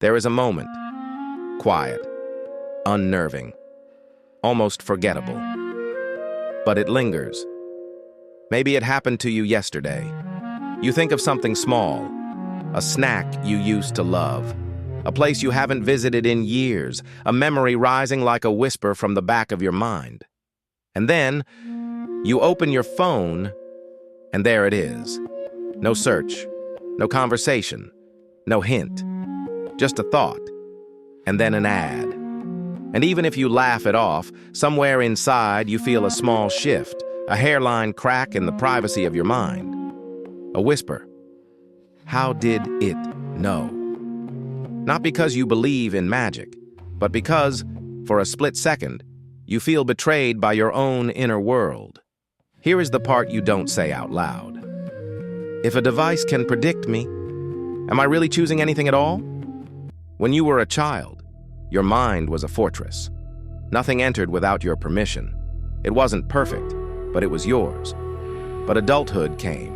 There is a moment, quiet, unnerving, almost forgettable. But it lingers. Maybe it happened to you yesterday. You think of something small, a snack you used to love, a place you haven't visited in years, a memory rising like a whisper from the back of your mind. And then, you open your phone, and there it is. No search, no conversation, no hint, just a thought, and then an ad. And even if you laugh it off, somewhere inside you feel a small shift, a hairline crack in the privacy of your mind. A whisper. How did it know? Not because you believe in magic, but because, for a split second, you feel betrayed by your own inner world. Here is the part you don't say out loud. If a device can predict me, am I really choosing anything at all? When you were a child, your mind was a fortress. Nothing entered without your permission. It wasn't perfect, but it was yours. But adulthood came,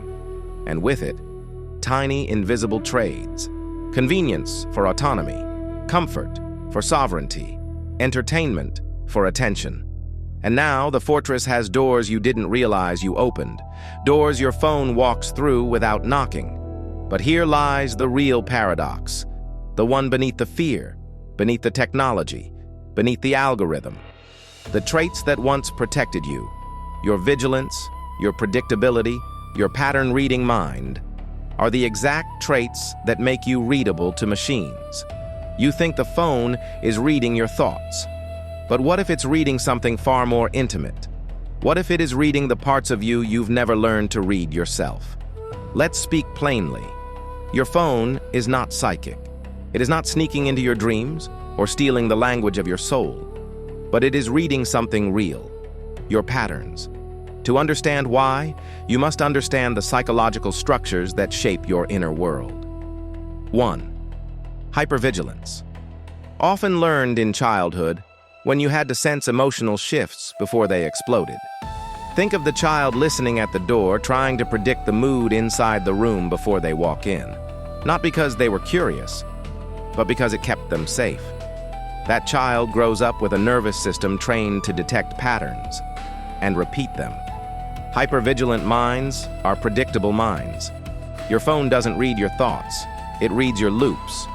and with it, tiny invisible trades. Convenience for autonomy, comfort for sovereignty, entertainment for attention. And now the fortress has doors you didn't realize you opened, doors your phone walks through without knocking. But here lies the real paradox, the one beneath the fear, beneath the technology, beneath the algorithm. The traits that once protected you, your vigilance, your predictability, your pattern-reading mind, are the exact traits that make you readable to machines. You think the phone is reading your thoughts. But what if it's reading something far more intimate? What if it is reading the parts of you you've never learned to read yourself? Let's speak plainly. Your phone is not psychic. It is not sneaking into your dreams or stealing the language of your soul. But it is reading something real, your patterns. To understand why, you must understand the psychological structures that shape your inner world. 1. Hypervigilance. Often learned in childhood, when you had to sense emotional shifts before they exploded. Think of the child listening at the door, trying to predict the mood inside the room before they walk in. Not because they were curious, but because it kept them safe. That child grows up with a nervous system trained to detect patterns and repeat them. Hypervigilant minds are predictable minds. Your phone doesn't read your thoughts, it reads your loops.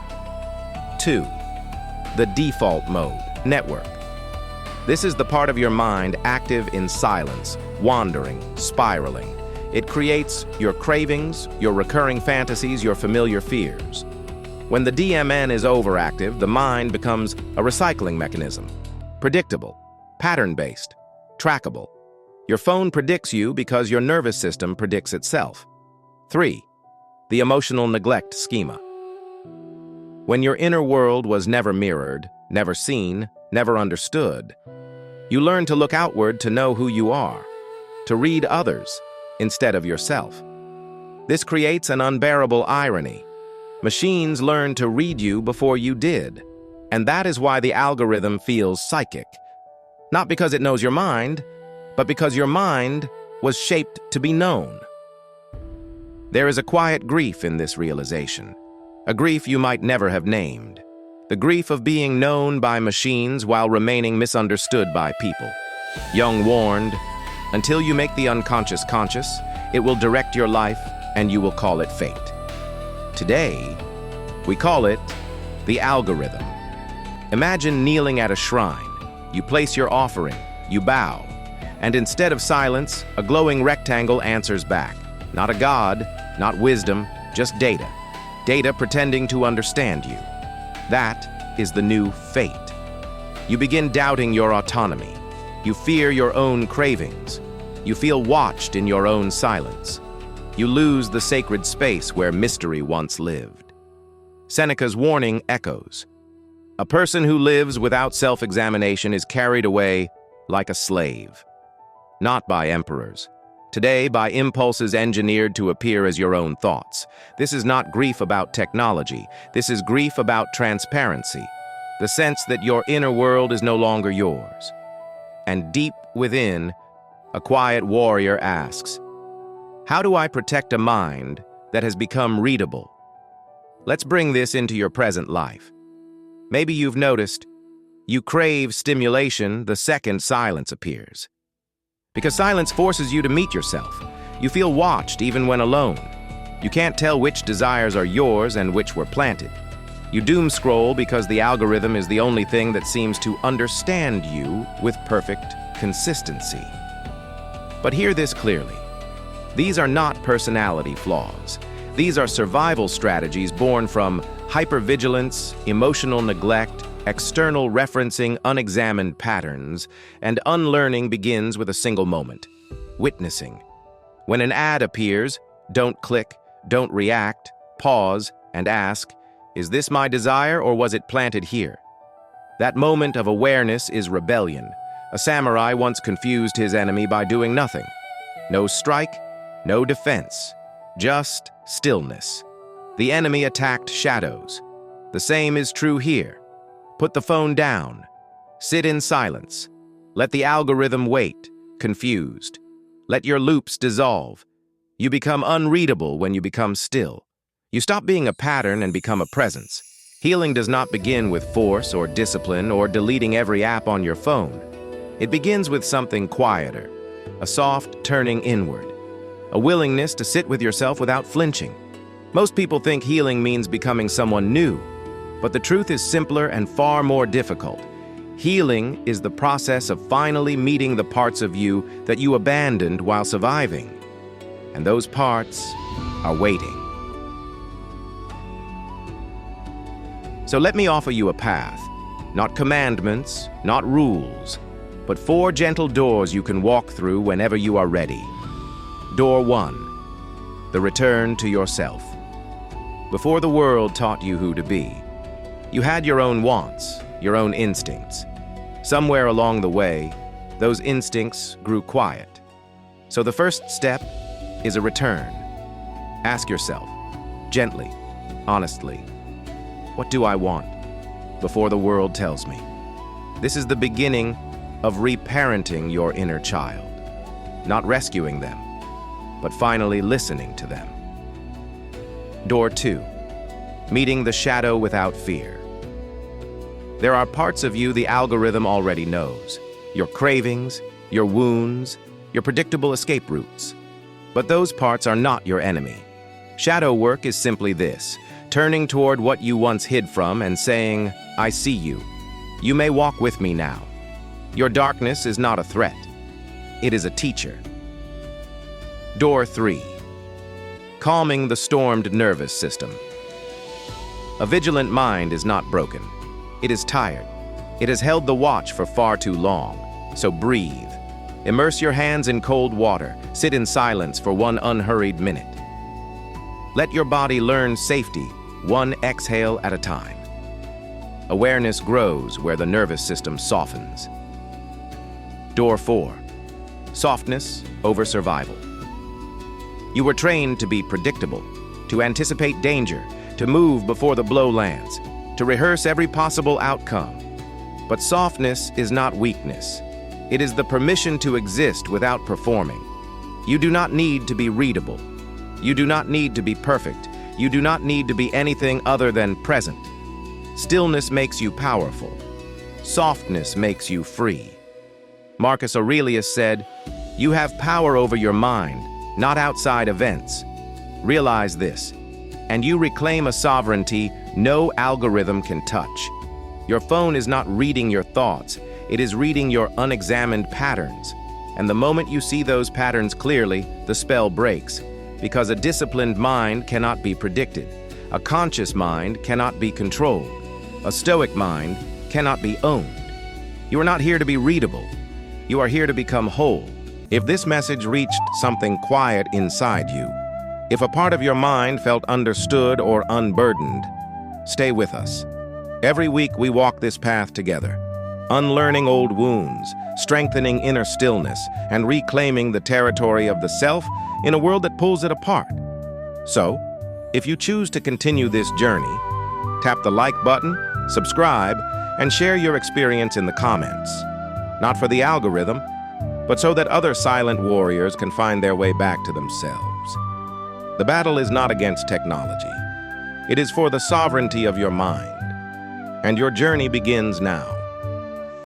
2. The default mode, network. This is the part of your mind active in silence, wandering, spiraling. It creates your cravings, your recurring fantasies, your familiar fears. When the DMN is overactive, the mind becomes a recycling mechanism. Predictable, pattern-based, trackable. Your phone predicts you because your nervous system predicts itself. 3. The emotional neglect schema. When your inner world was never mirrored, never seen, never understood, you learn to look outward to know who you are, to read others instead of yourself. This creates an unbearable irony. Machines learn to read you before you did, and that is why the algorithm feels psychic. Not because it knows your mind, but because your mind was shaped to be known. There is a quiet grief in this realization, a grief you might never have named. The grief of being known by machines while remaining misunderstood by people. Jung warned, until you make the unconscious conscious, it will direct your life and you will call it fate. Today, we call it the algorithm. Imagine kneeling at a shrine. You place your offering, you bow, and instead of silence, a glowing rectangle answers back. Not a god, not wisdom, just data. Data pretending to understand you. That is the new fate. You begin doubting your autonomy. You fear your own cravings. You feel watched in your own silence. You lose the sacred space where mystery once lived. Seneca's warning echoes. A person who lives without self-examination is carried away like a slave. Not by emperors. Today, by impulses engineered to appear as your own thoughts. This is not grief about technology. This is grief about transparency. The sense that your inner world is no longer yours. And deep within, a quiet warrior asks, how do I protect a mind that has become readable? Let's bring this into your present life. Maybe you've noticed you crave stimulation the second silence appears. Because silence forces you to meet yourself. You feel watched even when alone. You can't tell which desires are yours and which were planted. You doom scroll because the algorithm is the only thing that seems to understand you with perfect consistency. But hear this clearly. These are not personality flaws. These are survival strategies born from hypervigilance, emotional neglect, external referencing unexamined patterns, and unlearning begins with a single moment: witnessing. When an ad appears, don't click, don't react, pause, and ask, is this my desire or was it planted here? That moment of awareness is rebellion. A samurai once confused his enemy by doing nothing. No strike, no defense, just stillness. The enemy attacked shadows. The same is true here. Put the phone down. Sit in silence. Let the algorithm wait, confused. Let your loops dissolve. You become unreadable when you become still. You stop being a pattern and become a presence. Healing does not begin with force or discipline or deleting every app on your phone. It begins with something quieter, a soft turning inward, a willingness to sit with yourself without flinching. Most people think healing means becoming someone new, but the truth is simpler and far more difficult. Healing is the process of finally meeting the parts of you that you abandoned while surviving. And those parts are waiting. So let me offer you a path, not commandments, not rules, but 4 gentle doors you can walk through whenever you are ready. Door 1, the return to yourself. Before the world taught you who to be, you had your own wants, your own instincts. Somewhere along the way, those instincts grew quiet. So the first step is a return. Ask yourself, gently, honestly, what do I want? Before the world tells me. This is the beginning of reparenting your inner child. Not rescuing them, but finally listening to them. Door 2, meeting the shadow without fear. There are parts of you the algorithm already knows. Your cravings, your wounds, your predictable escape routes. But those parts are not your enemy. Shadow work is simply this: turning toward what you once hid from and saying, I see you. You may walk with me now. Your darkness is not a threat. It is a teacher. Door 3, calming the stormed nervous system. A vigilant mind is not broken. It is tired. It has held the watch for far too long. So breathe. Immerse your hands in cold water. Sit in silence for 1 unhurried minute. Let your body learn safety, 1 exhale at a time. Awareness grows where the nervous system softens. Door 4, softness over survival. You were trained to be predictable, to anticipate danger, to move before the blow lands, to rehearse every possible outcome. But softness is not weakness. It is the permission to exist without performing. You do not need to be readable. You do not need to be perfect. You do not need to be anything other than present. Stillness makes you powerful. Softness makes you free. Marcus Aurelius said, "You have power over your mind, not outside events. Realize this, and you reclaim a sovereignty no algorithm can touch. Your phone is not reading your thoughts. It is reading your unexamined patterns. And the moment you see those patterns clearly, the spell breaks. Because a disciplined mind cannot be predicted. A conscious mind cannot be controlled. A stoic mind cannot be owned. You are not here to be readable. You are here to become whole. If this message reached something quiet inside you, if a part of your mind felt understood or unburdened, stay with us. Every week we walk this path together, unlearning old wounds, strengthening inner stillness, and reclaiming the territory of the self in a world that pulls it apart. So, if you choose to continue this journey, tap the like button, subscribe, and share your experience in the comments. Not for the algorithm, but so that other silent warriors can find their way back to themselves. The battle is not against technology. It is for the sovereignty of your mind. And your journey begins now.